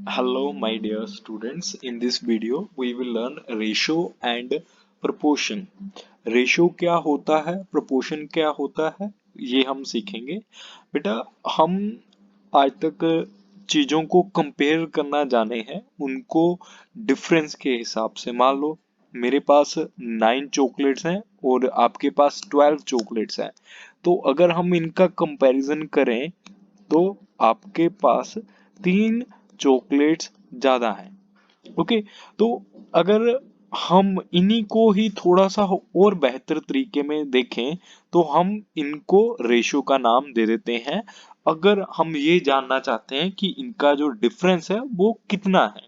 Hello, my dear students. In this video, we will learn ratio and proportion. Ratio क्या होता है, proportion क्या होता है, ये हम सीखेंगे। बेटा, हम आज तक चीजों को कंपेयर करना जाने हैं, उनको डिफरेंस के हिसाब से। मान लो मेरे पास 9 चॉकलेट्स हैं और आपके पास 12 चॉकलेट्स हैं, तो अगर हम इनका कंपैरिजन करें तो आपके पास 3 चॉकलेट्स ज्यादा हैं। ओके, तो अगर हम इन्हीं को ही थोड़ा सा और बेहतर तरीके में देखें तो हम इनको रेशो का नाम दे देते हैं। अगर हम ये जानना चाहते हैं कि इनका जो डिफरेंस है वो कितना है,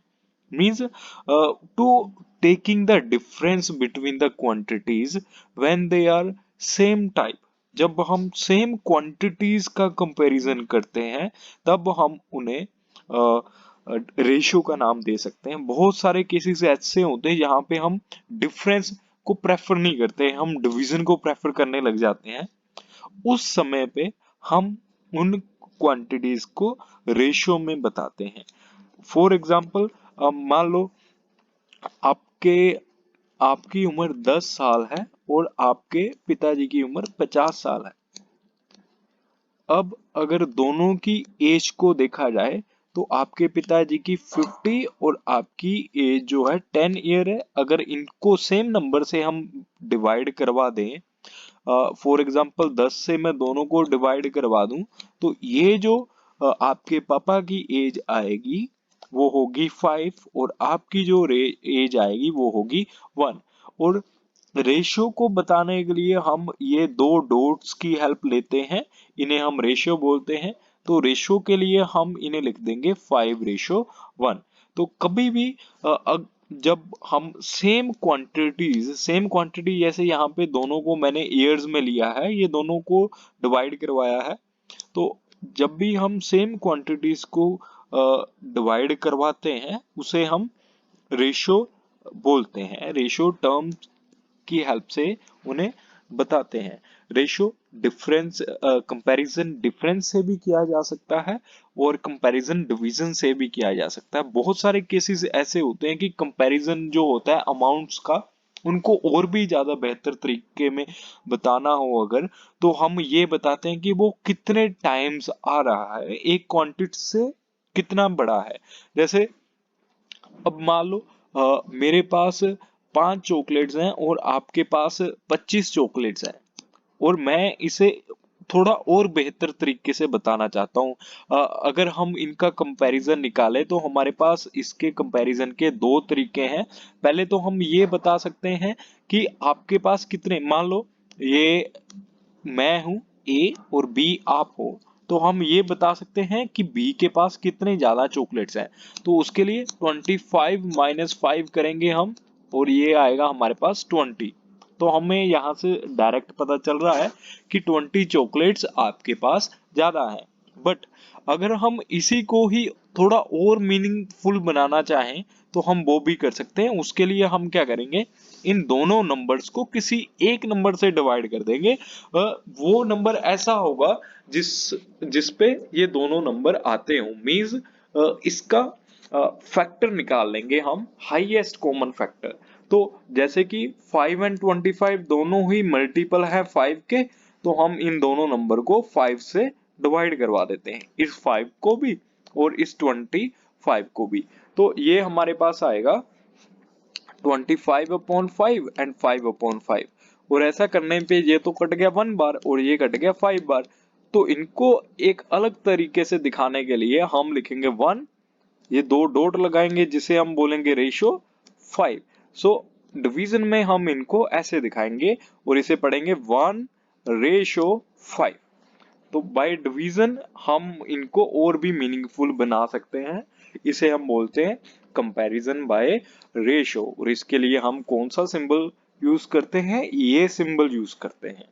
means to taking the difference between the quantities when they are same type. जब हम सेम क्वांटिटीज का कंपैरिजन करते हैं तब हम उन्हें रेशियो का नाम दे सकते हैं। बहुत सारे केसेस ऐसे होते हैं जहां पे हम डिफरेंस को प्रेफर नहीं करते, हम डिवीजन को प्रेफर करने लग जाते हैं। उस समय पे हम उन क्वांटिटीज को रेशियो में बताते हैं। फॉर एग्जाम्पल, मान लो आपके आपकी उम्र 10 साल है और आपके पिताजी की उम्र 50 साल है। अब अगर दोनों की एज को देखा जाए तो आपके पिताजी की 50 और आपकी एज जो है 10 ईयर है। अगर इनको सेम नंबर से हम डिवाइड करवा दें, फॉर एग्जाम्पल 10 से मैं दोनों को डिवाइड करवा दूं, तो ये जो आपके पापा की एज आएगी वो होगी 5 और आपकी जो एज आएगी वो होगी 1। और रेशियो को बताने के लिए हम ये दो डॉट्स की हेल्प लेते हैं, इन्हें हम रेशियो बोलते हैं। तो रेशियो के लिए हम इन्हें लिख देंगे 5:1। तो कभी भी जब हम सेम क्वांटिटी जैसे यहाँ पे दोनों को मैंने ईयर्स में लिया है, ये दोनों को डिवाइड करवाया है, तो जब भी हम सेम क्वांटिटीज को डिवाइड करवाते हैं उसे हम रेशियो बोलते हैं। रेशियो टर्म की हेल्प से उन्हें बताते हैं। रेशियो डिफरेंस कंपैरिजन डिफरेंस से भी किया जा सकता है और कंपैरिजन डिवीजन से भी किया जा सकता है। बहुत सारे केसेस ऐसे होते हैं कि कंपैरिजन जो होता है अमाउंट्स का, उनको और भी ज्यादा बेहतर तरीके में बताना हो अगर, तो हम ये बताते हैं कि वो कितने टाइम्स आ रहा है, एक क्वांटिटी से कितना बड़ा है। जैसे अब मान लो मेरे पास 5 चॉकलेट्स हैं और आपके पास 25 चॉकलेट्स हैं, और मैं इसे थोड़ा और बेहतर तरीके से बताना चाहता हूँ। अगर हम इनका कंपैरिजन निकालें तो हमारे पास इसके कंपैरिजन के दो तरीके हैं। पहले तो हम ये बता सकते हैं कि आपके पास कितने, मान लो ये मैं हूं ए और बी आप हो, तो हम ये बता सकते हैं कि बी के पास कितने ज्यादा चॉकलेट्स हैं। तो उसके लिए 25 - 5 करेंगे हम, और ये आएगा हमारे पास 20। तो हमें यहाँ से डायरेक्ट पता चल रहा है कि 20 चॉकलेट्स आपके पास ज्यादा हैं। बट अगर हम इसी को ही थोड़ा और मीनिंगफुल बनाना चाहें तो हम वो भी कर सकते हैं। उसके लिए हम क्या करेंगे, इन दोनों नंबर्स को किसी एक नंबर से डिवाइड कर देंगे। वो नंबर ऐसा होगा जिस जिस पे ये दोनों नंबर आते हों। मींस इसका फैक्टर निकाल लेंगे हम, हाईएस्ट कॉमन फैक्टर। तो जैसे कि 5 और 25 दोनों ही मल्टीपल है 5 के, तो हम इन दोनों नंबर को 5 से डिवाइड करवा देते हैं, इस 5 को भी और इस 25 को भी। तो ये हमारे पास आएगा 25/5 एंड 5/5। और ऐसा करने पे ये तो कट गया 1 बार और ये कट गया 5 बार। तो इनको एक अलग तरीके से दिखाने के लिए हम लिखेंगे 1, ये दो डॉट लगाएंगे जिसे हम बोलेंगे रेशियो 5। सो डिवीजन में हम इनको ऐसे दिखाएंगे और इसे पढ़ेंगे 1:5। तो बाय डिवीजन हम इनको और भी मीनिंगफुल बना सकते हैं। इसे हम बोलते हैं कंपैरिजन बाय रेशो, और इसके लिए हम कौन सा सिंबल यूज करते हैं, ये सिंबल यूज करते हैं।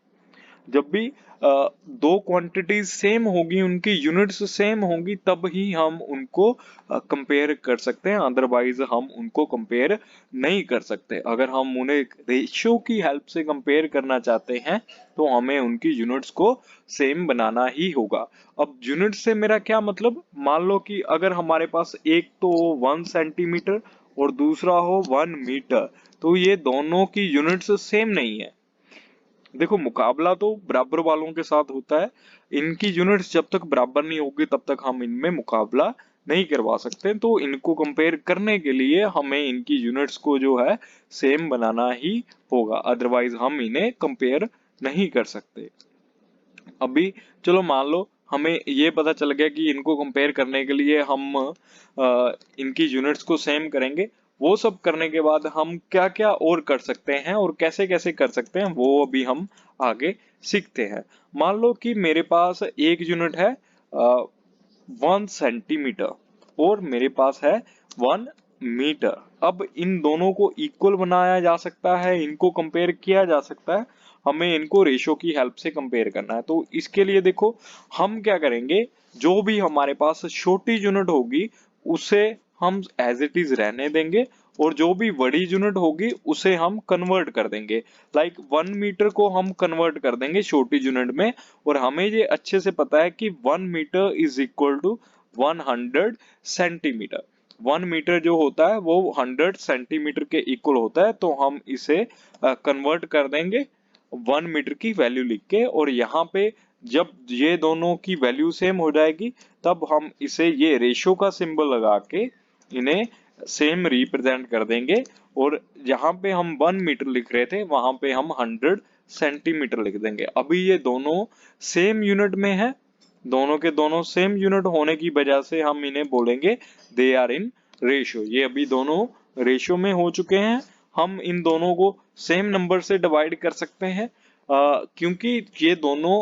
जब भी दो क्वांटिटीज सेम होगी, उनकी यूनिट्स सेम होंगी, तब ही हम उनको कंपेयर कर सकते हैं, अदरवाइज हम उनको कंपेयर नहीं कर सकते। अगर हम उन्हें रेशियो की हेल्प से कंपेयर करना चाहते हैं तो हमें उनकी यूनिट्स को सेम बनाना ही होगा। अब यूनिट से मेरा क्या मतलब, मान लो कि अगर हमारे पास एक तो 1 सेंटीमीटर और दूसरा हो 1 मीटर, तो ये दोनों की यूनिट्स सेम नहीं है। देखो, मुकाबला तो बराबर वालों के साथ होता है, इनकी यूनिट्स जब तक बराबर नहीं होगी तब तक हम इनमें मुकाबला नहीं करवा सकते। तो इनको कंपेयर करने के लिए हमें इनकी यूनिट्स को जो है सेम बनाना ही होगा, अदरवाइज हम इन्हें कंपेयर नहीं कर सकते। अभी चलो मान लो हमें ये पता चल गया कि इनको कंपेयर करने के लिए हम इनकी यूनिट्स को सेम करेंगे। वो सब करने के बाद हम क्या क्या और कर सकते हैं और कैसे कैसे कर सकते हैं, वो अभी हम आगे सीखते हैं। मान लो कि मेरे पास एक यूनिट है 1 सेंटीमीटर और मेरे पास है 1 मीटर। अब इन दोनों को इक्वल बनाया जा सकता है, इनको कंपेयर किया जा सकता है। हमें इनको रेशो की हेल्प से कंपेयर करना है। तो इसके लिए देखो हम क्या करेंगे, जो भी हमारे पास छोटी यूनिट होगी उसे हम एज इट इज रहने देंगे, और जो भी बड़ी यूनिट होगी उसे हम कन्वर्ट कर देंगे। लाइक 1 मीटर को हम कन्वर्ट कर देंगे छोटी यूनिट में, और हमें ये अच्छे से पता है कि 1 metre is equal to 100 centimetre. 1 metre जो होता है वो 100 सेंटीमीटर के इक्वल होता है। तो हम इसे कन्वर्ट कर देंगे 1 मीटर की वैल्यू लिख के, और यहाँ पे जब ये दोनों की वैल्यू सेम हो जाएगी तब हम इसे ये रेशो का सिंबल लगा के इन्हें सेम रिप्रेजेंट कर देंगे। और जहां पे हम 1 मीटर लिख रहे थे वहां पे हम 100 सेंटीमीटर लिख देंगे। अभी ये दोनों सेम यूनिट में है, दोनों के दोनों सेम यूनिट होने की वजह से हम इन्हें बोलेंगे दे आर इन रेशियो। ये अभी दोनों रेशियो में हो चुके हैं। हम इन दोनों को सेम नंबर से डिवाइड कर सकते हैं, क्योंकि ये दोनों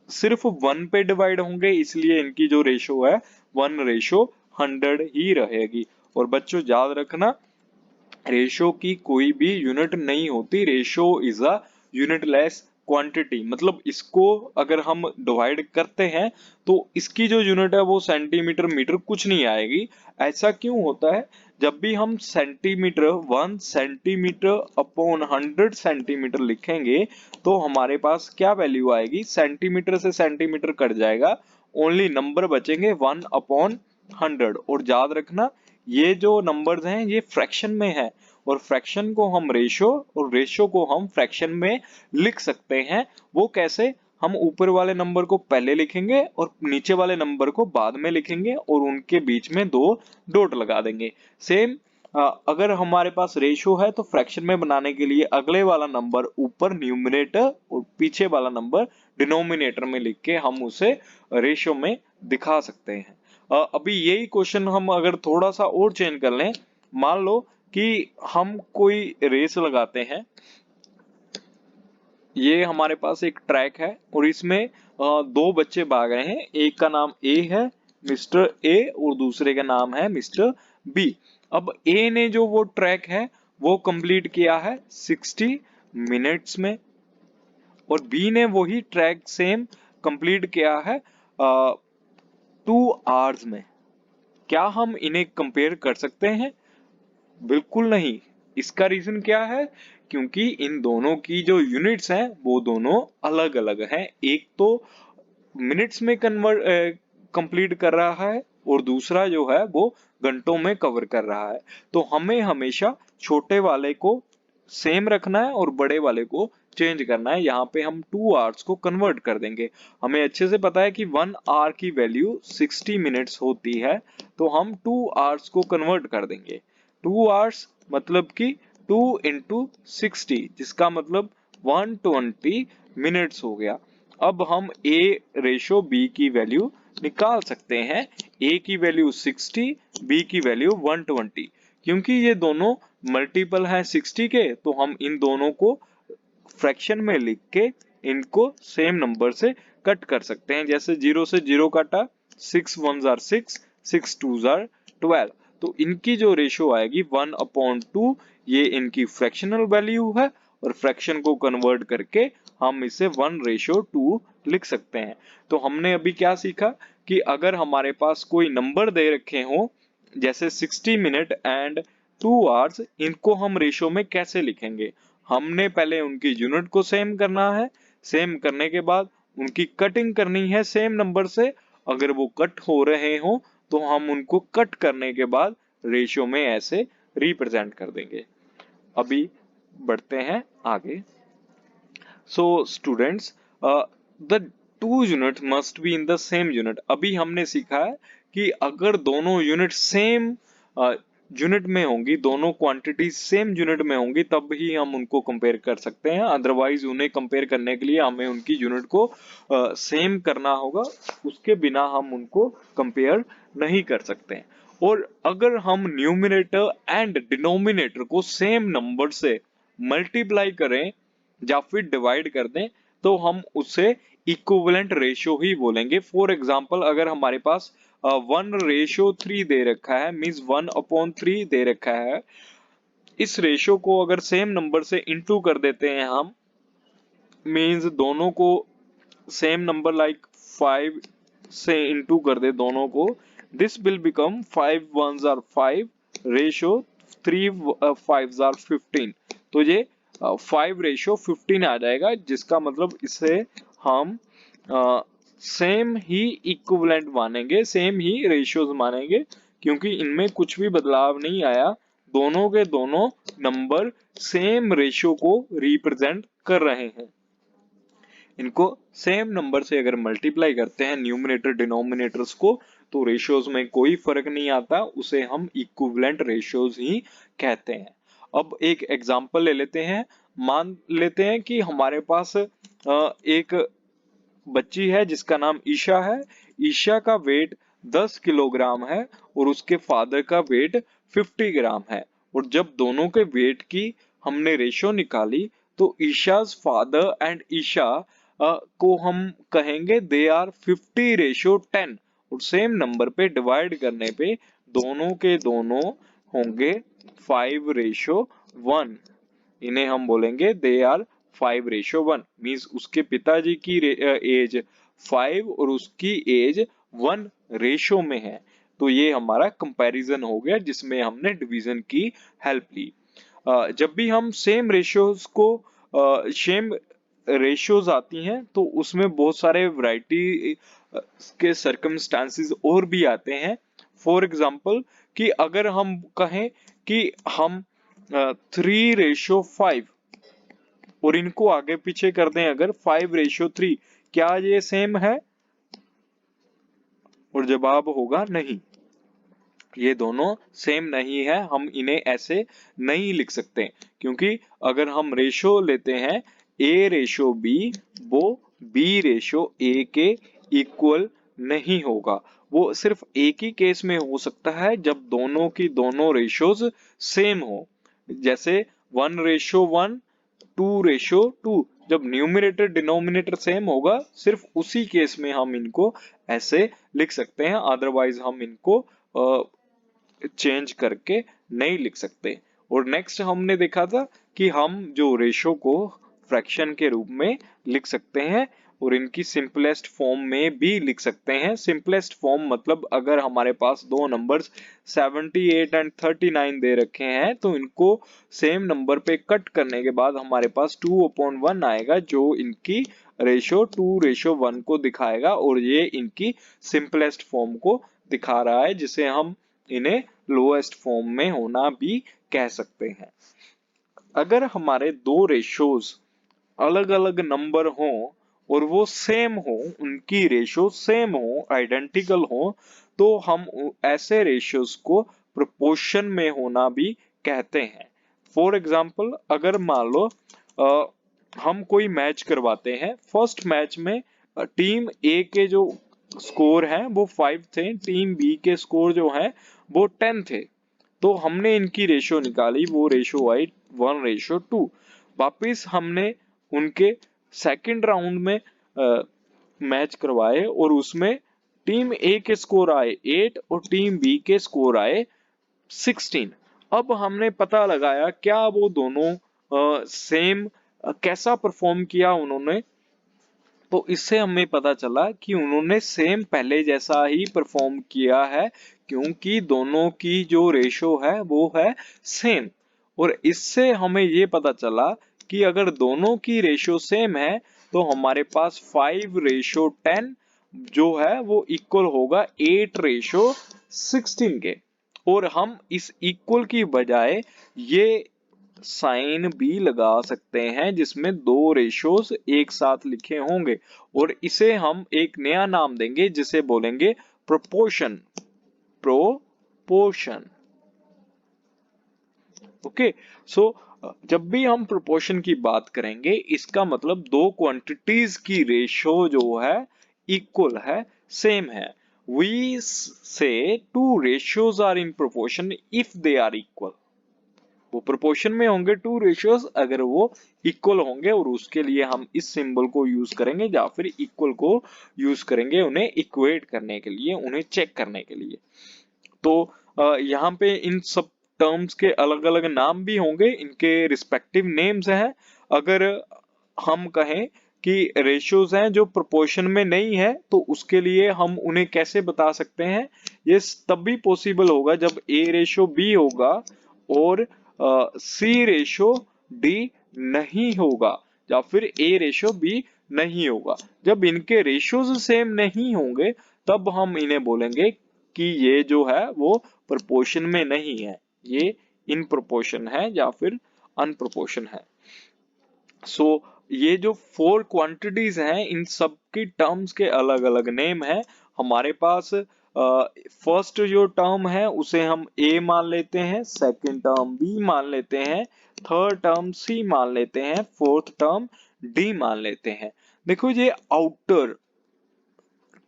सिर्फ 1 पे डिवाइड होंगे, इसलिए इनकी जो रेशो है 1:100 ही रहेगी। और बच्चों याद रखना, रेशो की कोई भी यूनिट नहीं होती। Ratio is a unitless quantity, मतलब इसको अगर हम डिवाइड करते हैं तो इसकी जो यूनिट है वो सेंटीमीटर मीटर कुछ नहीं आएगी। ऐसा क्यों होता है, जब भी हम सेंटीमीटर 1 सेंटीमीटर अपॉन 100 सेंटीमीटर लिखेंगे तो हमारे पास क्या वैल्यू आएगी, सेंटीमीटर से सेंटीमीटर कट जाएगा, ओनली नंबर बचेंगे 1/100। और याद रखना ये जो नंबर्स हैं ये फ्रैक्शन में है, और फ्रैक्शन को हम रेशो और रेशो को हम फ्रैक्शन में लिख सकते हैं। वो कैसे, हम ऊपर वाले नंबर को पहले लिखेंगे और नीचे वाले नंबर को बाद में लिखेंगे और उनके बीच में 2 डॉट लगा देंगे। सेम अगर हमारे पास रेशो है तो फ्रैक्शन में बनाने के लिए अगले वाला नंबर ऊपर न्यूमरेटर और पीछे वाला नंबर डिनोमिनेटर में लिख के हम उसे रेशो में दिखा सकते हैं। अभी यही क्वेश्चन हम अगर थोड़ा सा और चेंज कर लें, मान लो कि हम कोई रेस लगाते हैं। ये हमारे पास एक ट्रैक है और इसमें 2 बच्चे भाग रहे हैं, एक का नाम ए है, मिस्टर ए, और दूसरे का नाम है मिस्टर बी। अब ए ने जो वो ट्रैक है वो कंप्लीट किया है 60 मिनट्स में, और बी ने वही ट्रैक सेम कंप्लीट किया है 2 आवर्स में। क्या हम इन्हें कंपेयर कर सकते हैं? बिल्कुल नहीं। इसका रीजन क्या है, क्योंकि इन दोनों की जो यूनिट्स हैं वो दोनों अलग अलग हैं। एक तो मिनट्स में कन्वर्ट कंप्लीट कर रहा है और दूसरा जो है वो घंटों में कवर कर रहा है। तो हमें हमेशा छोटे वाले को सेम रखना है और बड़े वाले को चेंज करना है। यहाँ पे हम 2 आवर्स को कन्वर्ट कर देंगे। हमें अच्छे से पता है कि 1 आवर की वैल्यू 60 मिनट्स होती है, तो हम 2 आवर्स को कन्वर्ट कर देंगे। 2 आवर्स मतलब कि 2 इंटू 60, जिसका मतलब 120 मिनट्स हो गया। अब हम ए रेशो बी की वैल्यू निकाल सकते हैं। ए की वैल्यू 60, बी की वैल्यू 120। क्योंकि ये दोनों मल्टीपल हैं 60 के, तो हम इन दोनों को फ्रैक्शन में लिख के इनको सेम नंबर से कट कर सकते हैं। जैसे 0 से 0 काटा, 6 1s are 6, 6 2s are 12। तो इनकी जो रेशो आएगी 1/2, ये इनकी फ्रैक्शनल वैल्यू है, और फ्रैक्शन को कन्वर्ट करके हम इसे 1:2 लिख सकते हैं। तो हमने अभी क्या सीखा कि अगर हमारे पास कोई नंबर दे रखे हो जैसे 60 मिनट एंड 2 आवर्स, इनको हम रेशो में कैसे लिखेंगे। हमने पहले उनकी यूनिट को सेम करना है, सेम करने के बाद उनकी कटिंग करनी है सेम नंबर से। अगर वो कट हो रहे हो तो हम उनको कट करने के बाद रेशियो में ऐसे रिप्रेजेंट कर देंगे। अभी बढ़ते हैं आगे। So students, the two unit must be in the same unit. अभी हमने सीखा है कि अगर दोनों यूनिट सेम यूनिट में होंगी, दोनों क्वांटिटी सेम यूनिट में होंगी, तब ही हम उनको कंपेयर कर सकते हैं। अदरवाइज उन्हें कंपेयर करने के लिए हमें उनकी यूनिट को सेम करना होगा, उसके बिना हम उनको कंपेयर नहीं कर सकते हैं। और अगर हम न्यूमरेटर एंड डिनोमिनेटर को सेम नंबर से मल्टीप्लाई करें या फिर डिवाइड कर दें तो हम उसे इक्विवेलेंट रेशियो ही बोलेंगे। फॉर एग्जांपल, अगर हमारे पास 1:3 दे रखा है, मींस 1/3 दे रखा है, इस रेशियो को अगर सेम नंबर से इंटू कर देते हैं हम, मींस दोनों को सेम नंबर लाइक 5 से इंटू कर दे दोनों को, this will become 5 1s are 5 ratio 3 5s are 15। तो ये 5:15 आ जाएगा, जिसका मतलब इसे हम सेम ही इक्विवेलेंट मानेंगे, सेम ही रेशियोज मानेंगे, क्योंकि इनमें कुछ भी बदलाव नहीं आया। दोनों के दोनों नंबर सेम रेशियो को रिप्रेजेंट कर रहे हैं। इनको सेम नंबर से अगर मल्टीप्लाई करते हैं न्यूमरेटर डिनोमिनेटर्स को, तो रेशियोज में कोई फर्क नहीं आता, उसे हम इक्विवेलेंट रेशियोज ही कहते हैं। अब एक एग्जांपल ले लेते हैं। मान लेते हैं कि हमारे पास एक बच्ची है जिसका नाम ईशा है। ईशा का वेट 10 किलोग्राम है और उसके फादर का वेट 50 ग्राम है। और जब दोनों के वेट की हमने रेशियो निकाली तो ईशा's फादर एंड ईशा को हम कहेंगे दे आर 50:10, और सेम नंबर पे डिवाइड करने पे दोनों के दोनों होंगे 5:1। इन्हें हम बोलेंगे दे आर 5:1, मीन्स उसके पिताजी की एज 5 और उसकी एज 1 रेशो में है। तो ये हमारा कंपैरिजन हो गया जिसमें हमने डिवीजन की हेल्प ली। जब भी हम सेम रेशियोज को सेम रेशियोज आती हैं तो उसमें बहुत सारे वैरायटी के सर्कमस्टांसेस और भी आते हैं। फॉर एग्जांपल, कि अगर हम कहें कि हम 3:5 और इनको आगे पीछे कर दें अगर 5:3, क्या ये सेम है? और जवाब होगा नहीं, ये दोनों सेम नहीं है। हम इन्हें ऐसे नहीं लिख सकते, क्योंकि अगर हम रेशो लेते हैं A:B, वो B:A के इक्वल नहीं होगा। वो सिर्फ एक ही केस में हो सकता है जब दोनों की दोनों रेशियोज सेम हो, जैसे 1:1, 2:2। जब न्यूमरेटर डिनोमिनेटर सेम होगा, सिर्फ उसी केस में हम इनको ऐसे लिख सकते हैं, अदरवाइज हम इनको चेंज करके नहीं लिख सकते। और नेक्स्ट हमने देखा था कि हम जो रेशो को फ्रैक्शन के रूप में लिख सकते हैं और इनकी सिंपलेस्ट फॉर्म में भी लिख सकते हैं। सिंपलेस्ट फॉर्म मतलब अगर हमारे पास दो नंबर्स 78 एंड 39 दे रखे हैं तो इनको सेम नंबर पे कट करने के बाद हमारे पास 2/1 आएगा, जो इनकी रेशो 2:1 को दिखाएगा, और ये इनकी सिंपलेस्ट फॉर्म को दिखा रहा है, जिसे हम इन्हें लोएस्ट फॉर्म में होना भी कह सकते हैं। अगर हमारे दो रेशोज अलग अलग नंबर हो और वो सेम हो, उनकी रेशो सेम हो, आइडेंटिकल हो, तो हम ऐसे रेशियोज को प्रोपोर्शन में होना भी कहते हैं। फॉर एग्जाम्पल, अगर मान लो हम कोई मैच करवाते हैं, फर्स्ट मैच में टीम ए के जो स्कोर हैं वो 5 थे, टीम बी के स्कोर जो है वो 10 थे। तो हमने इनकी रेशियो निकाली, वो रेशियो आई 1:2। वापिस हमने उनके सेकंड राउंड में मैच करवाए और उसमें टीम ए के स्कोर आए 8 और टीम बी के स्कोर आए 16। अब हमने पता लगाया क्या वो दोनों सेम कैसा परफॉर्म किया उन्होंने, तो इससे हमें पता चला कि उन्होंने सेम पहले जैसा ही परफॉर्म किया है, क्योंकि दोनों की जो रेशो है वो है सेम। और इससे हमें ये पता चला कि अगर दोनों की रेशो सेम है तो हमारे पास 5:10 जो है वो इक्वल होगा 8:16 के। और हम इस इक्वल की बजाय ये साइन भी लगा सकते हैं जिसमें दो रेशियोज एक साथ लिखे होंगे, और इसे हम एक नया नाम देंगे जिसे बोलेंगे प्रोपोर्शन। प्रोपोर्शन। ओके। सो जब भी हम प्रोपोर्शन की बात करेंगे इसका मतलब दो क्वांटिटीज की रेशियो जो है इक्वल है, सेम है। We say two ratios are in proportion if they are equal. वो प्रोपोर्शन में होंगे टू रेशियोज अगर वो इक्वल होंगे, और उसके लिए हम इस सिंबल को यूज करेंगे या फिर इक्वल को यूज करेंगे उन्हें इक्वेट करने के लिए, उन्हें चेक करने के लिए। तो यहाँ पे इन सब टर्म्स के अलग अलग नाम भी होंगे, इनके रिस्पेक्टिव नेम्स हैं। अगर हम कहें कि रेशियोज हैं जो प्रोपोर्शन में नहीं है तो उसके लिए हम उन्हें कैसे बता सकते हैं? ये तब भी पॉसिबल होगा जब ए रेशियो बी होगा और सी रेशियो डी नहीं होगा, या फिर ए रेशियो बी नहीं होगा। जब इनके रेशियोज सेम नहीं होंगे तब हम इन्हें बोलेंगे कि ये जो है वो प्रोपोर्शन में नहीं है, ये इन प्रोपोर्शन है या फिर अनप्रोपोर्शन है। सो ये जो 4 क्वांटिटीज हैं इन सब की टर्म्स के अलग अलग नेम है। हमारे पास फर्स्ट जो टर्म है उसे हम ए मान लेते हैं, सेकंड टर्म बी मान लेते हैं, थर्ड टर्म सी मान लेते हैं, फोर्थ टर्म डी मान लेते हैं। देखो ये आउटर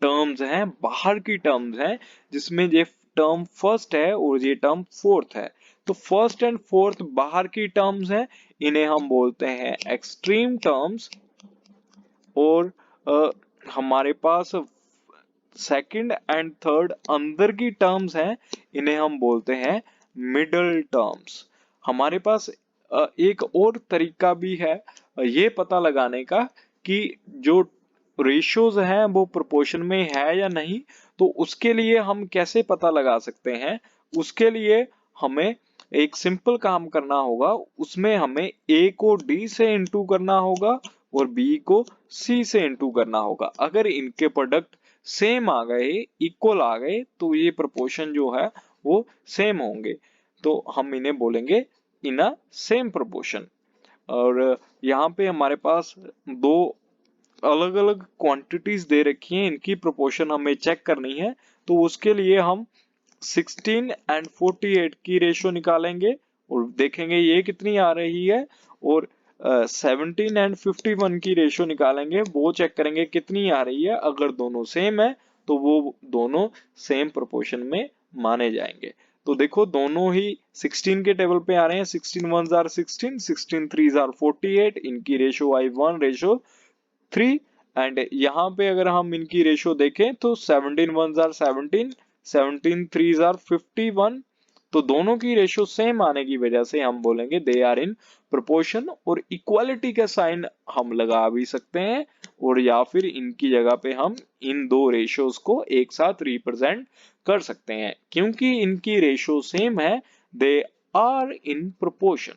टर्म्स हैं, बाहर की टर्म्स हैं, जिसमें ये टर्म फर्स्ट है और ये टर्म फोर्थ है। तो फर्स्ट एंड फोर्थ बाहर की टर्म्स हैं, इन्हें हम बोलते हैं एक्सट्रीम टर्म्स। और हमारे पास सेकंड एंड थर्ड अंदर की टर्म्स हैं, इन्हें हम बोलते हैं मिडल टर्म्स। हमारे पास एक और तरीका भी है ये पता लगाने का कि जो रेशियोज हैं वो प्रोपोर्शन में है या नहीं। तो उसके लिए हम कैसे पता लगा सकते हैं? उसके लिए हमें एक सिंपल काम करना होगा, उसमें हमें ए को डी से इंटू करना होगा और बी को सी से इंटू करना होगा। अगर इनके प्रोडक्ट सेम आ गए, इक्वल आ गए, तो ये प्रोपोर्शन जो है वो सेम होंगे, तो हम इन्हें बोलेंगे इन अ सेम प्रोपोर्शन। और यहाँ पे हमारे पास दो अलग अलग क्वांटिटीज दे रखी हैं, इनकी प्रोपोर्शन हमें चेक करनी है। तो उसके लिए हम 16 एंड 48 की रेशो निकालेंगे और देखेंगे ये कितनी आ रही है, और 17 एंड 51 की रेशो निकालेंगे, वो चेक करेंगे कितनी आ रही है। अगर दोनों सेम है तो वो दोनों सेम प्रोपोर्शन में माने जाएंगे। तो देखो दोनों ही 16 के टेबल पे आ रहे हैं, 16 1s are 16, 16 3s are 48, इनकी रेशो आई 1:3। एंड यहाँ पे अगर हम इनकी रेशो देखें तो 17 1s are 17, 17 3s are 51। तो दोनों की रेशो सेम आने की वजह से हम बोलेंगे दे आर इन प्रोपोर्शन। और इक्वालिटी का साइन हम लगा भी सकते हैं, और या फिर इनकी जगह पे हम इन दो रेशियोज को एक साथ रिप्रेजेंट कर सकते हैं, क्योंकि इनकी रेशो सेम है, they are in proportion.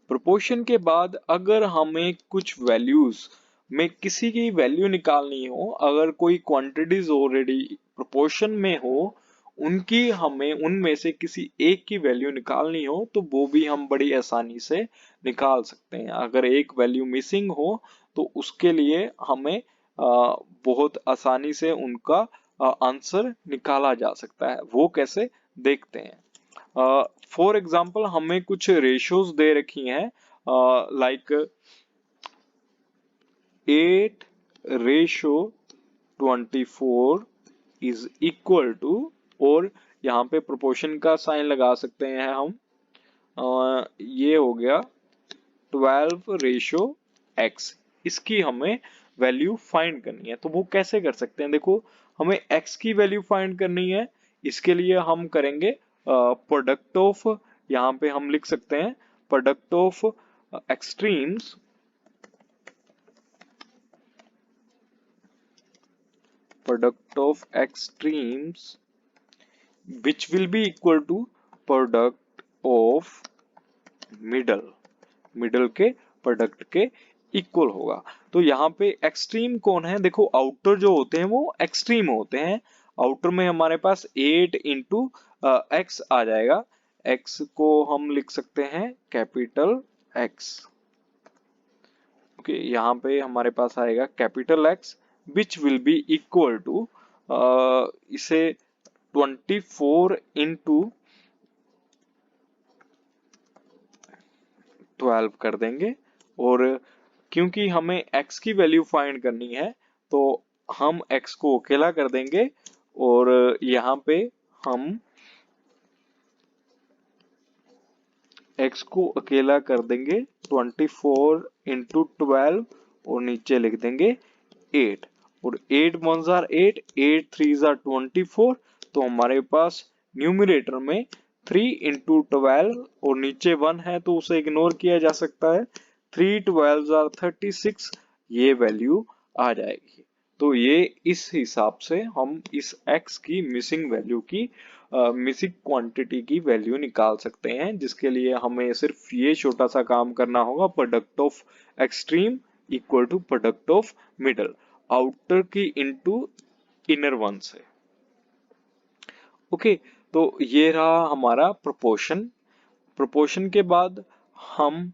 Proportion के बाद अगर हमें कुछ वैल्यूज में किसी की वैल्यू निकालनी हो, अगर कोई क्वांटिटीज ऑलरेडी प्रोपोर्शन में हो, उनकी हमें उनमें से किसी एक की वैल्यू निकालनी हो, तो वो भी हम बड़ी आसानी से निकाल सकते हैं। अगर एक वैल्यू मिसिंग हो तो उसके लिए हमें बहुत आसानी से उनका आंसर निकाला जा सकता है। वो कैसे, देखते हैं। फॉर एग्जाम्पल हमें कुछ रेशियोज दे रखी हैं, लाइक 8:24 इज इक्वल टू, और यहाँ पे प्रोपोर्शन का साइन लगा सकते हैं हम। ये हो गया 12:x। इसकी हमें वैल्यू फाइंड करनी है, तो वो कैसे कर सकते हैं? देखो हमें x की वैल्यू फाइंड करनी है, इसके लिए हम करेंगे प्रोडक्ट ऑफ, यहाँ पे हम लिख सकते हैं product of extremes which will be equal to product of middle के प्रोडक्ट के इक्वल होगा। तो यहाँ पे एक्सट्रीम कौन है? देखो आउटर जो होते हैं वो एक्सट्रीम होते हैं। आउटर में हमारे पास 8 इंटू एक्स आ जाएगा। एक्स को हम लिख सकते हैं कैपिटल एक्स। ओके, यहाँ पे हमारे पास आएगा capital X which will be equal to इसे 24 इंटू 12 कर देंगे। और क्योंकि हमें x की वैल्यू फाइंड करनी है तो हम x को अकेला कर देंगे और यहाँ पे हम x को अकेला कर देंगे 24 इंटू 12 और नीचे लिख देंगे 8 और 8 1 जार 8, 8 3 जार 24। तो हमारे पास न्यूमरेटर में 3 इंटू 12 और नीचे 1 है तो उसे इग्नोर किया जा सकता है। 3 12 जार 36 ये वैल्यू आ जाएगी। तो ये इस हिसाब से हम इस x की मिसिंग वैल्यू की मिसिंग क्वांटिटी की वैल्यू निकाल सकते हैं, जिसके लिए हमें सिर्फ ये छोटा सा काम करना होगा। Product of extreme equal to product of middle, outer की इनटू इनर वन से। ओके, तो ये रहा हमारा प्रोपोर्शन। प्रोपोर्शन के बाद हम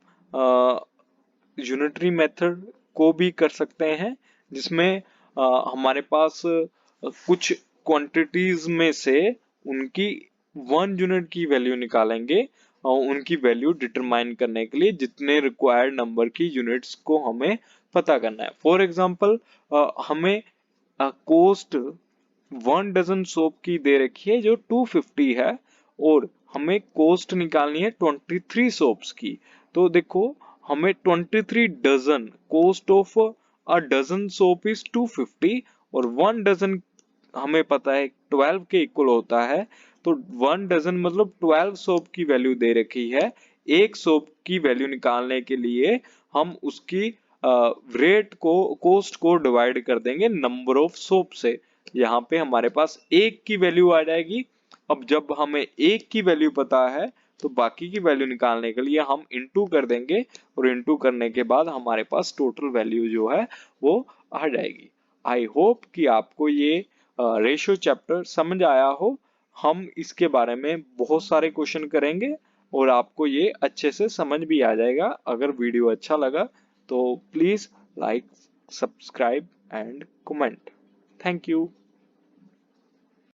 यूनिटरी मेथड को भी कर सकते हैं, जिसमें हमारे पास कुछ क्वांटिटीज में से उनकी 1 यूनिट की वैल्यू निकालेंगे और उनकी वैल्यू डिटरमाइन करने के लिए जितने रिक्वायर्ड नंबर की यूनिट्स को हमें पता करना है। फॉर एग्जांपल हमें कॉस्ट 1 डजन सोप की दे रखी है जो 250 है और हमें कॉस्ट निकालनी है 23 सोप्स की। तो देखो हमें 23 dozen, cost of a dozen soap is 250 और 1 डजन हमें पता है 12 के इक्वल होता है। तो 1 डजन मतलब 12 सोप की वैल्यू दे रखी है। एक सोप की वैल्यू निकालने के लिए हम उसकी रेट को, कॉस्ट को डिवाइड कर देंगे नंबर ऑफ सोप से। यहाँ पे हमारे पास एक की वैल्यू आ जाएगी। अब जब हमें एक की वैल्यू पता है तो बाकी की वैल्यू निकालने के लिए हम इनटू कर देंगे और इनटू करने के बाद हमारे पास टोटल वैल्यू जो है वो आ जाएगी। आई होप कि आपको ये रेशियो चैप्टर समझ आया हो। हम इसके बारे में बहुत सारे क्वेश्चन करेंगे और आपको ये अच्छे से समझ भी आ जाएगा। अगर वीडियो अच्छा लगा तो please like, subscribe and comment. Thank you.